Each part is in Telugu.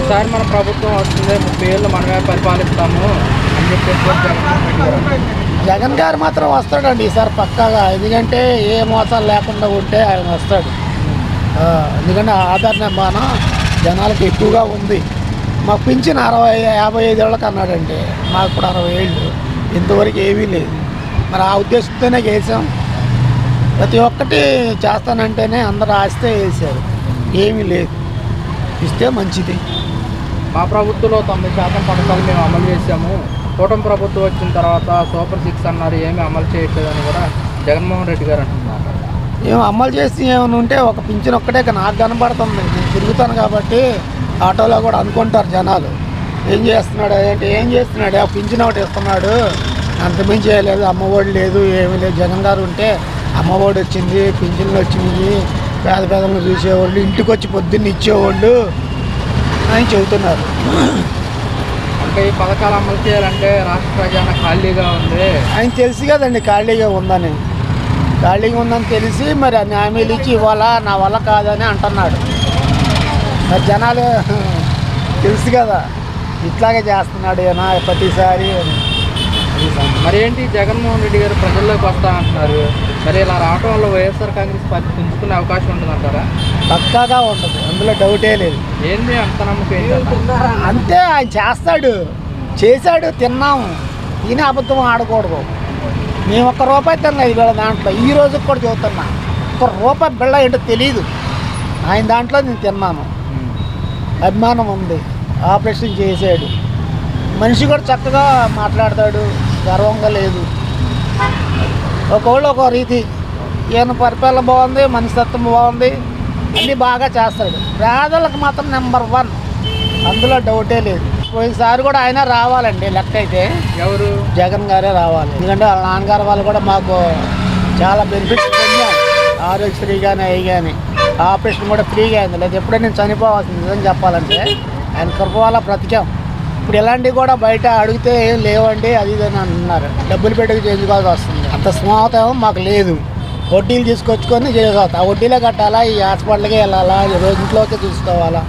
ఈసారి మన ప్రభుత్వం వస్తుంది 30 ఏళ్ళు మనమే పరిపాలిస్తాము అని చెప్పేసి జగన్ గారు మాత్రం వస్తాడండి ఈసారి పక్కాగా. ఎందుకంటే ఏ మోసాలు లేకుండా ఉంటే ఆయన వస్తాడు. ఎందుకంటే ఆధార్ నిర్మాణం జనాలకు ఎక్కువగా ఉంది. మాకు పింఛన్ 55 ఏళ్ళకి అన్నాడండి, మాకు ఇప్పుడు 60 ఏళ్ళు, ఇంతవరకు ఏమీ లేదు. మరి ఆ ఉద్దేశంతోనే చేసాం. ప్రతి ఒక్కటి చేస్తానంటేనే అందరు ఆస్తే వేసారు, ఏమీ లేదు. ఇస్తే మంచిది. మా ప్రభుత్వంలో 90% పథకాలు మేము అమలు చేసాము. కూటమి ప్రభుత్వం వచ్చిన తర్వాత సూపర్ 6 అన్నారు, ఏమీ అమలు చేయట్లేదని కూడా జగన్మోహన్ రెడ్డి గారు అంటున్నారు. ఏం అమలు చేసి ఏమైనా ఉంటే ఒక పింఛన్ ఒక్కటే నాకు కనబడుతుంది. నేను తిరుగుతాను కాబట్టి ఆటోలో కూడా అనుకుంటారు జనాలు, ఏం చేస్తున్నాడు అంటే, ఏం చేస్తున్నాడు ఆ పింఛన్ ఒకటి ఇస్తున్నాడు, అంతమించి చేయలేదు, అమ్మఒడి లేదు, ఏమీ లేదు. జగన్ గారు ఉంటే అమ్మఒడి వచ్చింది, పింఛన్లు వచ్చినాయి, పేద పేదలను చూసేవాళ్ళు, ఇంటికి వచ్చి పొద్దున్న ఇచ్చేవాళ్ళు అని చెబుతున్నారు. అంటే ఈ పథకాలు అమలు చేయాలంటే రాష్ట్ర ప్రజాన ఖాళీగా ఉంది. ఆయన తెలుసు కదండి ఖాళీగా ఉందని తెలిసి మరి అన్ని హామీలు ఇచ్చి ఇవ్వాలా నా వల్ల కాదని అంటున్నాడు. మరి జనాలు తెలుసు కదా ఇట్లాగే చేస్తున్నాడు ఏనా ప్రతిసారి. మరి ఏంటి జగన్మోహన్ రెడ్డి గారు ప్రజల్లోకి వస్తా అంటున్నారు, మరి ఇలా రావటం వల్ల వైఎస్ఆర్ కాంగ్రెస్ పార్టీ పుంజుకునే అవకాశం ఉంటుందంటారా? పక్కాగా ఉంటుంది, అందులో డౌటే లేదు. ఏంది అంత నమ్మకం? అంతే, ఆయన చేశాడు, తిన్నాము. ఈయన అబద్ధం ఆడకూడదు. మేము ₹1 తినలేదు వీళ్ళ దాంట్లో, ఈ రోజుకి కూడా చూస్తున్నా. ₹1 బిళ్ళ ఏంటో తెలియదు, ఆయన దాంట్లో నేను తిన్నాను. అభిమానం ఉంది. ఆపరేషన్ చేశాడు, మనిషి కూడా చక్కగా మాట్లాడతాడు, గర్వంగా లేదు. ఒకళ్ళు ఒక రీతి. ఈయన పరిపాలన బాగుంది, మనస్తత్వం బాగుంది, అన్నీ బాగా చేస్తాడు. పేదలకు మాత్రం నెంబర్ 1, అందులో డౌటే లేదు. పోయినసారి కూడా ఆయన రావాలండి లెక్క అయితే. ఎవరు? జగన్ గారే రావాలి. ఎందుకంటే వాళ్ళ నాన్నగారు వాళ్ళు కూడా మాకు చాలా బెనిఫిట్స్ పొందాం. ఆరోగ్యశ్రీ కానీ అవి కానీ, ఆపరేషన్ కూడా ఫ్రీగా అయింది. లేదు ఎప్పుడైనా నేను చనిపోవాల్సింది నిజం చెప్పాలంటే ఆయన కృప వల్ల బ్రతికాం. ఇప్పుడు ఇలాంటివి కూడా బయట అడిగితే ఏం లేవండి అది ఇది అని అంటున్నారు, డబ్బులు పెట్టుకు చేయించుకోవాల్సి వస్తుంది. అంత స్మోహం మాకు లేదు. వడ్డీలు తీసుకొచ్చుకొని చేసుకోవచ్చు, ఆ వడ్డీలే కట్టాలా, ఈ హాస్పిటల్కి వెళ్ళాలా, రోజుంట్లోకి చూసుకోవాలా,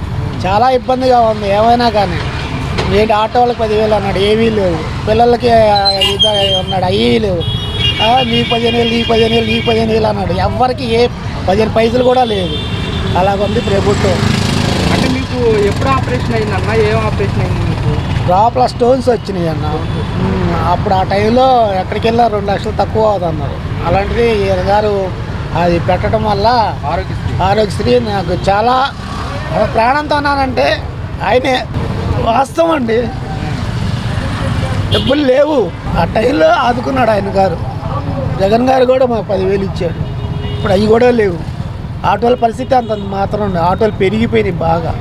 చాలా ఇబ్బందిగా ఉంది. ఏమైనా కానీ ఏంటి ఆటో వాళ్ళకి 10,000 అన్నాడు, ఏమీ లేవు. పిల్లలకి ఇది అన్నాడు, అవి లేవు. నీ 15,000 అన్నాడు, ఎవరికి ఏ 15 పైసలు కూడా లేదు. అలాగుంది ప్రభుత్వం. అంటే మీకు ఎప్పుడు ఆపరేషన్ అయిందన్న? ఏం ఆపరేషన్ అయింది మీకు? లోపల స్టోన్స్ వచ్చినాయి అన్న. అప్పుడు ఆ టైంలో ఎక్కడికి వెళ్ళా 2 లక్షలు తక్కువ అవుతుంది అన్నారు. అలాంటిది ఈయన గారు అది పెట్టడం వల్ల ఆరోగ్యశ్రీ నాకు చాలా ప్రాణంతో అన్నానంటే ఆయనే వాస్తవం అండి. డబ్బులు లేవు, ఆ టైంలో ఆదుకున్నాడు ఆయన గారు. జగన్ గారు కూడా మాకు 10,000 ఇచ్చాడు. ఇప్పుడు అవి కూడా లేవు. ఆటోల పరిస్థితి అంత మాత్రం ఉంది. ఆటోలు పెరిగిపోయినాయి బాగా,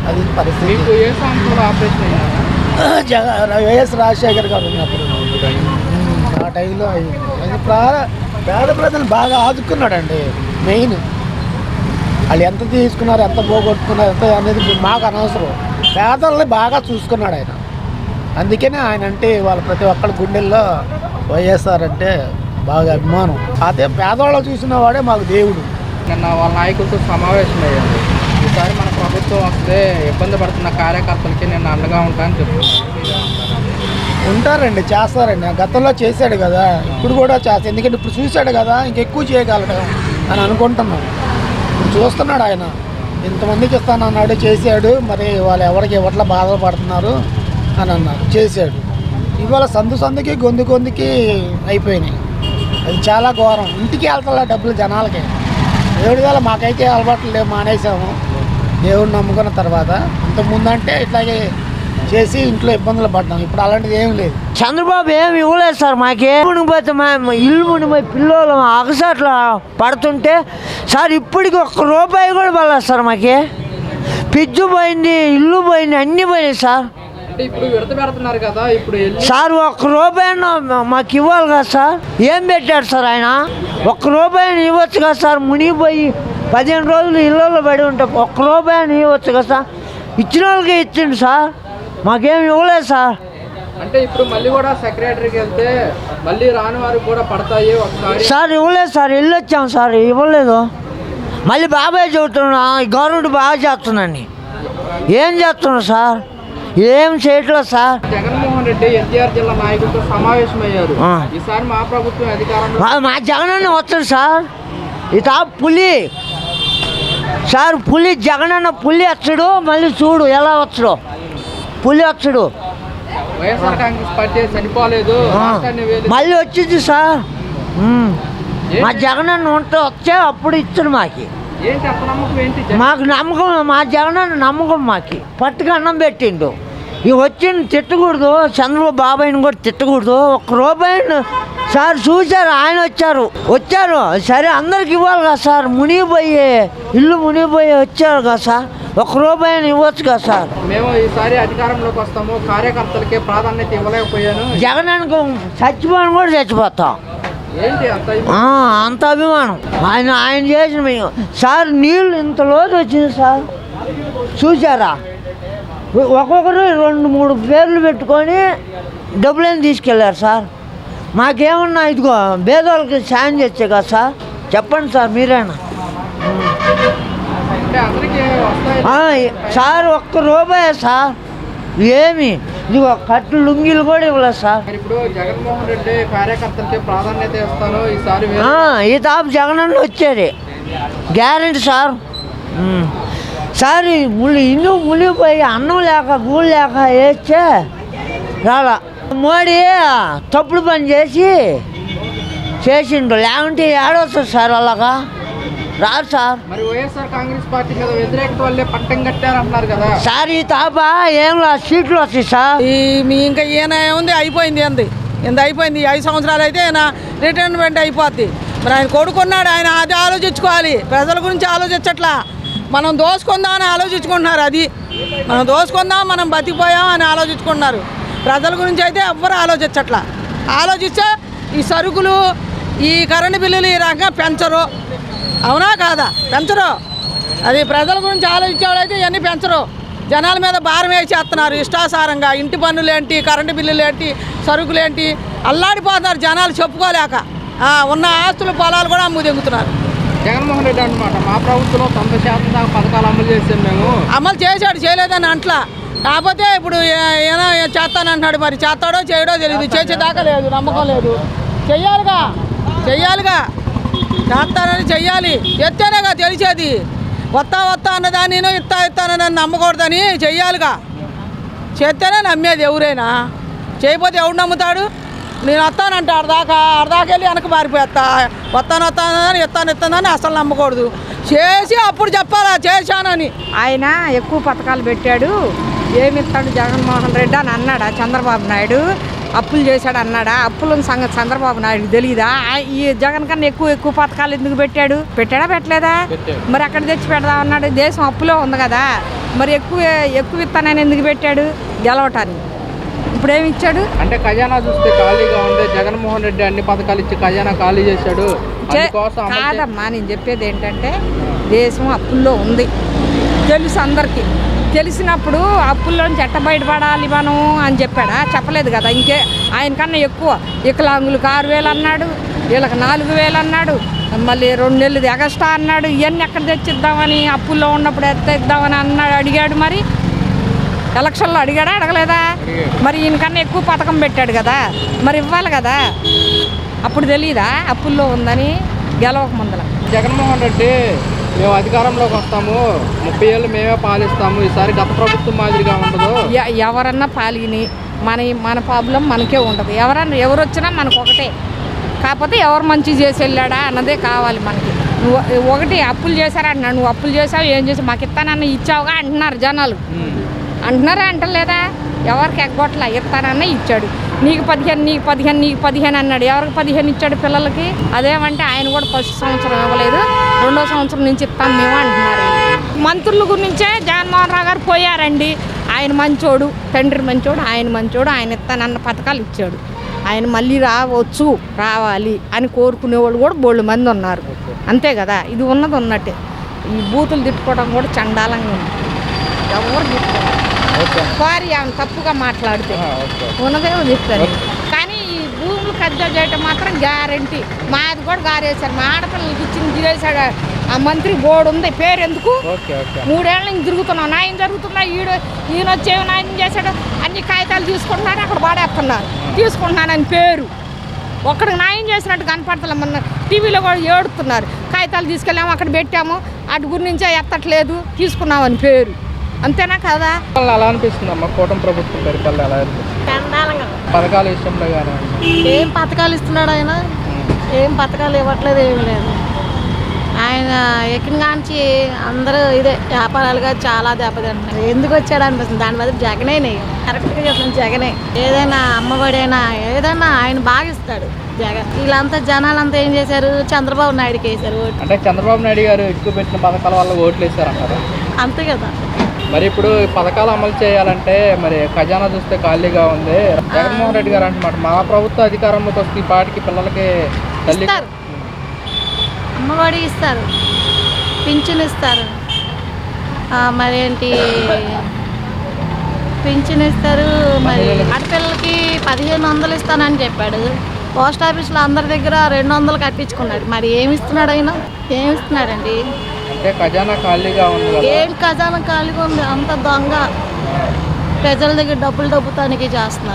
అది పరిస్థితి. వైఎస్ రాజశేఖర్ గారు ఉన్నప్పుడు ఆ టైంలో అది పేద ప్రజలు బాగా ఆదుకున్నాడండి. మెయిన్ వాళ్ళు ఎంత తీసుకున్నారు, ఎంత పోగొట్టుకున్నారు, ఎంత అనేది మాకు అనవసరం. పేదల్ని బాగా చూసుకున్నాడు ఆయన. అందుకనే ఆయన అంటే వాళ్ళ ప్రతి ఒక్కరి గుండెల్లో వైఎస్ఆర్ అంటే బాగా అభిమానం. అదే పేదవాళ్ళు చూసిన వాడే మాకు దేవుడు. నిన్న వాళ్ళ నాయకులతో సమావేశం అయ్యారు. ఈసారి మన ప్రభుత్వం వస్తే ఇబ్బంది పడుతున్న కార్యకర్తలకి నేను అండగా ఉంటానని చెప్తున్నాను. ఉంటారండి, చేస్తారండి. గతంలో చేశాడు కదా, ఇప్పుడు కూడా చేస్తాడు. ఎందుకంటే ఇప్పుడు చూశాడు కదా, ఇంకెక్కువ చేయగలడు అని అనుకుంటున్నాను. ఇప్పుడు చూస్తున్నాడు ఆయన, ఇంతమందికి ఇస్తానన్నాడు, చేశాడు. మరి వాళ్ళు ఎవరికి ఎవట్లా బాధపడుతున్నారు అని అన్నారు, చేశాడు. ఇవాళ సందుకి గొంతుకి అయిపోయినాయి. అది చాలా ఘోరం. ఇంటికి వెళ్తా డబ్బులు జనాలకి. దేవుడి వల్ల మాకైతే అలవాట్లు లేవు, మానేసాము దేవుడిని నమ్ముకున్న తర్వాత. ఇంతకుముందు అంటే ఇట్లాగే చేసి ఇంట్లో ఇబ్బందులు పడ్డాం. ఇప్పుడు అలాంటిది ఏం లేదు. చంద్రబాబు ఏమి ఇవ్వలేదు సార్. మాకే మునిగిపోతే మేము ఇల్లు మునిగిపోయి పిల్లలు అగసాట్లు పడుతుంటే సార్ ఇప్పటికి ₹1 కూడా పడలేదు సార్. మాకే పిజ్జు పోయింది, ఇల్లు పోయింది, అన్నీ పోయినాయి సార్. ఇప్పుడు విడత పెడుతున్నారు కదా, ఇప్పుడు సార్ ₹1 మాకు ఇవ్వాలి కదా సార్. ఏం పెట్టాడు సార్ ఆయన? ₹1 ఇవ్వచ్చు కదా సార్. మునిగిపోయి 15 రోజులు ఇళ్ళల్లో పడి ఉంటే ₹1 ఇవ్వచ్చు కదా సార్. ఇచ్చిన వాళ్ళకి ఇచ్చిండు సార్, మాకేమి ఇవ్వలేదు సార్. అంటే ఇప్పుడు మళ్ళీ కూడా సెక్రటరీకి వెళ్తే మళ్ళీ రాని వారికి కూడా పడతాయి ఒకసారి. సార్ ఇవ్వలేదు సార్, వెళ్ళొచ్చాం సార్, ఇవ్వలేదు. మళ్ళీ బాబాయ్ చెబుతున్నా గవర్నమెంట్ బాగా చేస్తుందండి. ఏం చేస్తున్నారు సార్? ఏం చేయట్లేదు సార్. జగన్మోహన్ రెడ్డి ఎన్టీఆర్ జిల్లా నాయకులతో సమావేశమయ్యారు. ఈసారి మా ప్రభుత్వం అధికారంలో మా జగనన్న వస్తాడు సార్. ఇత పులి సార్, పులి జగనన్న పులి వచ్చాడు. మళ్ళీ చూడు ఎలా వచ్చాడు, పులి వచ్చాడు. వైఎస్ఆర్ కాంగ్రెస్ పార్టీ చనిపోలేదు, మళ్ళీ వచ్చింది సార్. మా జగనన్న ఉంటే వచ్చే అప్పుడు ఇచ్చాడు మాకి. ఏంటి అసలు నమ్మకం ఏంటి? మాకు నమ్మకం, మా జగనన్న నమ్మకం మాకి. పట్టుకు అన్నం పెట్టిండు. ఇక వచ్చింది తిట్టకూడదు, చంద్రబాబు బాబాయిని కూడా తిట్టకూడదు. ఒక్క రూపాయిని సార్ చూశారు, ఆయన వచ్చారు సరే అందరికి ఇవ్వాలి కదా సార్. మునిగిపోయి ఇల్లు మునిగిపోయి వచ్చారు కదా సార్, ఒక్క రూపాయిని ఇవ్వచ్చు కదా సార్. మేము ఈసారి అధికారంలోకి వస్తాము, కార్యకర్తలకే ప్రాధాన్యత ఇవ్వలేకపోయాను. జగనానికి చచ్చిపోయిన కూడా చచ్చిపోతాం. ఏంటి అంత అభిమానం ఆయన చేసిన సార్. నీళ్ళు ఇంత లోతు వచ్చింది సార్, చూసారా? ఒక్కొక్కరు 2-3 పేర్లు పెట్టుకొని డబ్బులని తీసుకెళ్ళారు సార్. మాకేమన్నా ఇదిగో పేదవాళ్ళకి సాయం చేస్తే కదా సార్. చెప్పండి సార్ మీరేనా సార్? ఒక్క రూపాయే సార్. ఏమి ఇదిగో కట్లు లుంగీలు కూడా ఇవ్వలేదు సార్. ఇప్పుడు జగన్మోహన్ రెడ్డి కార్యకర్తలకి ప్రాధాన్యత ఇస్తాను ఈసారి. ఈ తాపు జగనన్న వచ్చేది గ్యారెంటీ సార్. సార్ ఇల్లు మునిగిపోయి అన్నం లేక గూడు లేక వేస్తే రాలా. మోడీ తప్పుడు పని చేసిండు, లేకుంటే ఏడొస్తుంది సార్ అలాగా రాదు సార్. మరి వైఎస్ఆర్ కాంగ్రెస్ పార్టీ మీద వ్యతిరేకత వల్లే పట్టం కట్టారంటున్నారు కదా సార్. ఈ తాప ఏం సీట్లు వస్తాయి సార్. ఇంకా ఈయన ఏముంది, అయిపోయింది ఎంత అయిపోయింది. 5 సంవత్సరాలు అయితే ఆయన రిటైర్మెంట్ అయిపోద్ది. మరి ఆయన కొడుకున్నాడు, ఆయన అది ఆలోచించుకోవాలి. ప్రజల గురించి ఆలోచించట్లా. మనం దోసుకుందాం అని ఆలోచించుకుంటున్నారు. అది మనం దోసుకుందాం, మనం బతికిపోయాం అని ఆలోచించుకుంటున్నారు. ప్రజల గురించి అయితే ఎవ్వరు ఆలోచించట్లా. ఆలోచిస్తే ఈ సరుకులు, ఈ కరెంటు బిల్లులు ఈ రకంగా పెంచరు. అవునా కాదా? పెంచరు. అది ప్రజల గురించి ఆలోచించేవాళ్ళైతే ఇవన్నీ పెంచరు. జనాల మీద భారం వేసేస్తున్నారు ఇష్టాసారంగా. ఇంటి పన్నులు ఏంటి, కరెంటు బిల్లులు ఏంటి, సరుకులు ఏంటి, అల్లాడిపోతున్నారు జనాలు చెప్పుకోలేక. ఉన్న ఆస్తులు పొలాలు కూడా అమ్ము దిగుతున్నారు. జగన్మోహన్ రెడ్డి అన్నమాట మా ప్రభుత్వంలో 90% దాకా పథకాలు అమలు చేసాం. మేము అమలు చేశాడు, చేయలేదని అంట్లా. కాకపోతే ఇప్పుడు ఏమైనా చేస్తానంటున్నాడు. మరి చేస్తాడో చేయడో తెలియదు. చేసేదాకా లేదు, నమ్మకం లేదు. చెయ్యాలిగా చేస్తానని చెయ్యాలి. చేస్తేనేగా తెలిసేది. వస్తా అన్నదాన్ని ఇస్తానని నమ్మకూడదని చెయ్యాలిగా. చేస్తేనే నమ్మేది ఎవరైనా. చేయకపోతే ఎవడు నమ్ముతాడు? నేను వస్తానంటే అర్దాకా వెళ్ళి వెనక మారిపోతా. వస్తానని ఇస్తానని అసలు నమ్మకూడదు. చేసి అప్పుడు చెప్పాలా చేశానని. ఆయన ఎక్కువ పథకాలు పెట్టాడు, ఏమిస్తాడు జగన్మోహన్ రెడ్డి అని అన్నాడా చంద్రబాబు నాయుడు? అప్పులు చేశాడు అన్నాడా? అప్పుల సంగతి చంద్రబాబు నాయుడు తెలీదా? ఈ జగన్ కన్నా ఎక్కువ పథకాలు ఎందుకు పెట్టాడా? పెట్టలేదా? మరి అక్కడ తెచ్చి పెడదాం అన్నాడు. దేశం అప్పులో ఉంది కదా, మరి ఎక్కువ ఇస్తానని ఎందుకు పెట్టాడు? గెలవటాన్ని. ఇప్పుడు ఏమి ఇచ్చాడు అంటే ఖజానా చూస్తే ఖాళీగా ఉంది. జగన్మోహన్ రెడ్డి అన్ని పథకాలు ఇచ్చి ఖజానా ఖాళీ చేశాడు. కాదమ్మా, నేను చెప్పేది ఏంటంటే దేశం అప్పుల్లో ఉంది తెలుసు అందరికీ. తెలిసినప్పుడు అప్పుల్లోంచి ఎట్ట బయటపడాలి మనం అని చెప్పాడా? చెప్పలేదు కదా. ఆయన కన్నా ఎక్కువ వికలాంగులకు 6,000 అన్నాడు, వీళ్ళకి 4,000 అన్నాడు, మళ్ళీ 2 నెలలు ఎగస్ట్రా అన్నాడు. ఇవన్నీ ఎక్కడ తెచ్చిద్దామని, అప్పుల్లో ఉన్నప్పుడు ఇద్దామని అడిగాడు. మరి ఎలక్షన్లో అడగలేదా? మరి ఈయనకన్నా ఎక్కువ పథకం పెట్టాడు కదా, మరి ఇవ్వాలి కదా. అప్పుడు తెలీదా అప్పుల్లో ఉందని గెలవక ముందల? జగన్మోహన్ రెడ్డి మేము అధికారంలోకి వస్తాము, 30 ఏళ్ళు మేమే పాలిస్తాము, ఈసారి గత ప్రభుత్వం మాదిరిగా ఉండదు. ఎవరన్నా పాలిని మన ప్రాబ్లం మనకే ఉండదు. ఎవరు వచ్చినా మనకు ఒకటే. కాకపోతే ఎవరు మంచి చేసి వెళ్ళాడా అన్నదే కావాలి మనకి. ఒకటి అప్పులు చేశారంటున్నాడు. నువ్వు అప్పులు చేసావు, ఏం చేసావు, మాకు ఇస్తానన్న ఇచ్చావుగా అంటున్నారు జనాలు. అంటున్నారా అంటలేదా? ఎవరికి ఎగ్గొట్ల ఇస్తానన్నా ఇచ్చాడు. నీకు 15 అన్నాడు. ఎవరికి 15 ఇచ్చాడు పిల్లలకి? అదేమంటే ఆయన కూడా ఫస్ట్ సంవత్సరం ఇవ్వలేదు, 2వ సంవత్సరం నుంచి ఇస్తాను మేము అంటున్నారు. మంత్రుల గురించే జగన్మోహన్ రావు గారు పోయారండి. ఆయన మంచోడు, తండ్రి మంచోడు, ఆయన మంచోడు. ఆయన ఇస్తానన్న పథకాలు ఇచ్చాడు. ఆయన మళ్ళీ రావాలి అని కోరుకునేవాళ్ళు కూడా బోళ్ళు మంది ఉన్నారు. అంతే కదా. ఇది ఉన్నట్టే. ఈ బూతులు తిట్టుకోవడం కూడా చండాలంగా ఉంది. ఎవరు తిట్టుకోవాలి సారీ ఆమె తప్పుగా మాట్లాడితే ఉన్నదేమో చెప్తాను. కానీ ఈ భూములు కబ్జా చేయటం మాత్రం గ్యారంటీ. మాది కూడా గారేశారు, మా ఆడపిల్లలకి ఇచ్చింది చేశాడు ఆ మంత్రి. బోర్డు ఉంది, పేరు ఎందుకు? ఓకే ఓకే 3 ఏళ్ళ నుంచి తిరుగుతున్నాం, న్యాయం జరుగుతుందా? ఈయన వచ్చేవి న్యాయం చేశాడు, అన్ని కాగితాలు తీసుకుంటున్నారు, అక్కడ పాడేస్తున్నారు, తీసుకుంటున్నానని పేరు. ఒక్కడికి న్యాయం చేసినట్టు కనపడతలే. మొన్న టీవీలో కూడా ఏడుతున్నారు, కాగితాలు తీసుకెళ్ళాము, అక్కడ పెట్టాము, అటు గురించే ఎత్తట్లేదు, తీసుకున్నామని పేరు. అంతేనా కదా? అలా అనిపిస్తుందమ్మా కూటమి ప్రభుత్వం పరిపాలన ఎలా అనిపిస్తుంది? పథకాల విషయంలో కానీ ఏం పథకాలు ఇస్తున్నాడు ఆయన? ఏం పథకాలు ఇవ్వట్లేదు, ఏమి లేదు. ఆయన ఎక్కిన కాంచి అందరూ ఇదే వ్యాపారాలుగా చాలా దెబ్బతింటున్నారు. ఎందుకు వచ్చాడు అనిపిస్తుంది. దాని మీద జగనే కరెక్ట్గా చెప్తాను, జగనే. ఏదైనా అమ్మఒడైనా ఏదైనా ఆయన బాగా ఇస్తాడు జగన్. వీళ్ళంతా జనాలంతా ఏం చేశారు? చంద్రబాబు నాయుడుకి వేశారు. అంటే చంద్రబాబు నాయుడు గారు ఎక్కువ పెట్టిన పథకాల వల్ల ఓట్లు వేశారంటారు. అంతే కదా. మరి ఇప్పుడు ఈ పథకాలు అమలు చేయాలంటే మరి ఖజానా చూస్తే ఖాళీగా ఉంది. జగన్మోహన్ రెడ్డి గారు అంటున్నారు మా ప్రభుత్వ అధికారంలోకి వస్తే ఈ పాటికి పిల్లలకి తల్లి ఇస్తారు, అమ్మఒడి ఇస్తారు, పింఛన్ ఇస్తారు, మరేంటి పింఛన్ ఇస్తారు. మరి ఆడపిల్లలకి 1500 ఇస్తానని చెప్పాడు. పోస్ట్ ఆఫీస్లో అందరి దగ్గర 200 కట్టించుకున్నాడు. మరి ఏమి ఇస్తున్నాడు ఆయన? ఏమి ఇస్తున్నాడండి? అంటే ఖజానా ఖాళీగా ఉంది కదా. ఏం ఖజానా ఖాళీగా ఉంది? అంత దొంగ ప్రజల దగ్గర డబ్బులు దొబ్బుతానికి చేస్తున్నారు.